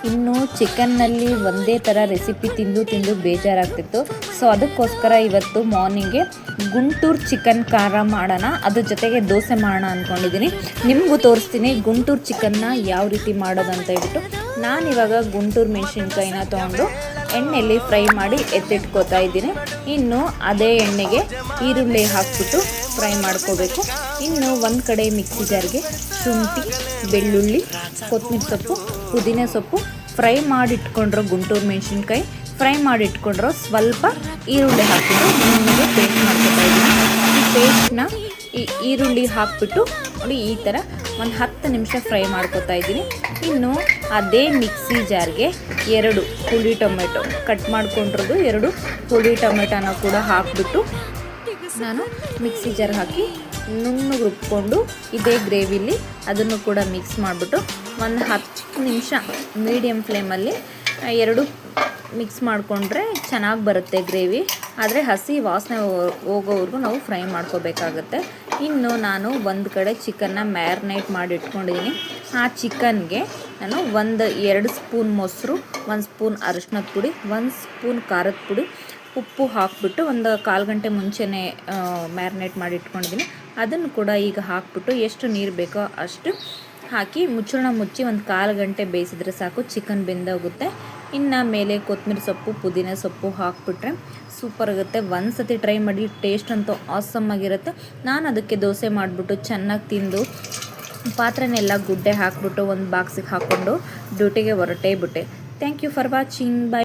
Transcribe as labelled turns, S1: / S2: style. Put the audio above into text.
S1: ಇನ್ನು ಚಿಕನ್ನಲ್ಲಿ ಒಂದೇ ಥರ ರೆಸಿಪಿ ತಿಂದು ಬೇಜಾರಾಗ್ತಿತ್ತು. ಸೊ ಅದಕ್ಕೋಸ್ಕರ ಇವತ್ತು ಮಾರ್ನಿಂಗ್ಗೆ ಗುಂಟೂರು ಚಿಕನ್ ಖಾರ ಮಾಡೋಣ, ಅದ್ರ ಜೊತೆಗೆ ದೋಸೆ ಮಾಡೋಣ ಅಂದ್ಕೊಂಡಿದ್ದೀನಿ. ನಿಮಗೂ ತೋರಿಸ್ತೀನಿ ಗುಂಟೂರು ಚಿಕನ್ನ ಯಾವ ರೀತಿ ಮಾಡೋದು ಅಂತ ಹೇಳ್ಬಿಟ್ಟು. ನಾನಿವಾಗ ಗುಂಟೂರು ಮೆಣಸಿನ್ಕಾಯಿನ ತೊಗೊಂಡು ಎಣ್ಣೆಯಲ್ಲಿ ಫ್ರೈ ಮಾಡಿ ಎತ್ತಿಟ್ಕೋತಾ ಇದ್ದೀನಿ. ಇನ್ನು ಅದೇ ಎಣ್ಣೆಗೆ ಈರುಳ್ಳಿ ಹಾಕ್ಬಿಟ್ಟು ಫ್ರೈ ಮಾಡ್ಕೋಬೇಕು. ಇನ್ನು ಒಂದು ಕಡೆ ಮಿಕ್ಸಿ ಜಾರ್ಗೆ ಶುಂಠಿ, ಬೆಳ್ಳುಳ್ಳಿ, ಕೊತ್ತಂಬರಿ ಸೊಪ್ಪು, ಪುದೀನ ಸೊಪ್ಪು, ಫ್ರೈ ಮಾಡಿಟ್ಕೊಂಡ್ರೋ ಗುಂಟೂರು ಮೆಣಸಿನ್ಕಾಯಿ, ಫ್ರೈ ಮಾಡಿಟ್ಕೊಂಡ್ರೋ ಸ್ವಲ್ಪ ಈರುಳ್ಳಿ ಹಾಕ್ಬಿಟ್ಟು ನಿಮಗೆ ಪೇಸ್ಟ್ ಮಾಡ್ಕೊತಾ ಇದ್ದೀನಿ. ಈ ಪೇಸ್ಟ್ನ ಈ ಈರುಳ್ಳಿ ಹಾಕ್ಬಿಟ್ಟು ನೋಡಿ ಈ ಥರ ಒಂದು 10 ನಿಮಿಷ ಫ್ರೈ ಮಾಡ್ಕೊತಾ ಇದ್ದೀನಿ. ಇನ್ನು ಅದೇ ಮಿಕ್ಸಿ ಜಾರ್ಗೆ 2 ಹುಳಿ ಟೊಮೆಟೊ ಕಟ್ ಮಾಡ್ಕೊಂಡಿರೋದು 2 ಹುಳಿ ಟೊಮೆಟೊನ ಕೂಡ ಹಾಕಿಬಿಟ್ಟು ನಾನು ಮಿಕ್ಸಿ ಜಾರ್ ಹಾಕಿ ನುಣ್ಣಗೆ ರುಬ್ಕೊಂಡು ಇದೇ ಗ್ರೇವಿಲಿ ಅದನ್ನು ಕೂಡ ಮಿಕ್ಸ್ ಮಾಡಿಬಿಟ್ಟು ಒಂದು 10 ನಿಮಿಷ ಮೀಡಿಯಮ್ ಫ್ಲೇಮಲ್ಲಿ 2 ಮಿಕ್ಸ್ ಮಾಡಿಕೊಂಡ್ರೆ ಚೆನ್ನಾಗಿ ಬರುತ್ತೆ ಗ್ರೇವಿ. ಆದರೆ ಹಸಿ ವಾಸನೆ ಹೋಗೋವರೆಗೂ ನಾವು ಫ್ರೈ ಮಾಡ್ಕೋಬೇಕಾಗತ್ತೆ. ಇನ್ನು ನಾನು ಒಂದು ಕಡೆ ಚಿಕನ್ನ ಮ್ಯಾರಿನೇಟ್ ಮಾಡಿ ಇಟ್ಕೊಂಡಿದ್ದೀನಿ. ಆ ಚಿಕನ್ಗೆ ನಾನು 2 ಸ್ಪೂನ್ ಮೊಸರು, 1 ಸ್ಪೂನ್ ಅರಿಶಿನದ ಪುಡಿ, 1 ಸ್ಪೂನ್ ಖಾರದ ಪುಡಿ, ಉಪ್ಪು ಹಾಕಿಬಿಟ್ಟು ಒಂದು 1/4 ಗಂಟೆ ಮುಂಚೆನೇ ಮ್ಯಾರಿನೇಟ್ ಮಾಡಿ ಇಟ್ಕೊಂಡಿದ್ದೀನಿ. ಅದನ್ನು ಕೂಡ ಈಗ ಹಾಕಿಬಿಟ್ಟು ಎಷ್ಟು ನೀರು ಬೇಕೋ ಅಷ್ಟು ಹಾಕಿ ಮುಚ್ಚಳ ಮುಚ್ಚಿ ಒಂದು 1/4 ಗಂಟೆ ಬೇಯಿಸಿದ್ರೆ ಸಾಕು, ಚಿಕನ್ ಬೆಂದೋಗುತ್ತೆ. ಇನ್ನು ಮೇಲೆ ಕೊತ್ತಂಬರಿ ಸೊಪ್ಪು, ಪುದೀನ ಸೊಪ್ಪು ಹಾಕಿಬಿಟ್ರೆ ಸೂಪರ್ ಆಗುತ್ತೆ. ಒಂದು ಸತಿ ಟ್ರೈ ಮಾಡಿ, ಟೇಸ್ಟ್ ಅಂತೂ ಆಸಮ್ ಆಗಿರುತ್ತೆ. ನಾನು ಅದಕ್ಕೆ ದೋಸೆ ಮಾಡಿಬಿಟ್ಟು ಚೆನ್ನಾಗಿ ತಿಂದು ಪಾತ್ರೆನೆಲ್ಲ ಗುಡ್ಡೆ ಹಾಕಿಬಿಟ್ಟು ಒಂದು ಬಾಕ್ಸಿಗೆ ಹಾಕ್ಕೊಂಡು ಡ್ಯೂಟಿಗೆ ಹೊರಟೇ ಬಿಟ್ಟೆ. Thank you for watching. Bye.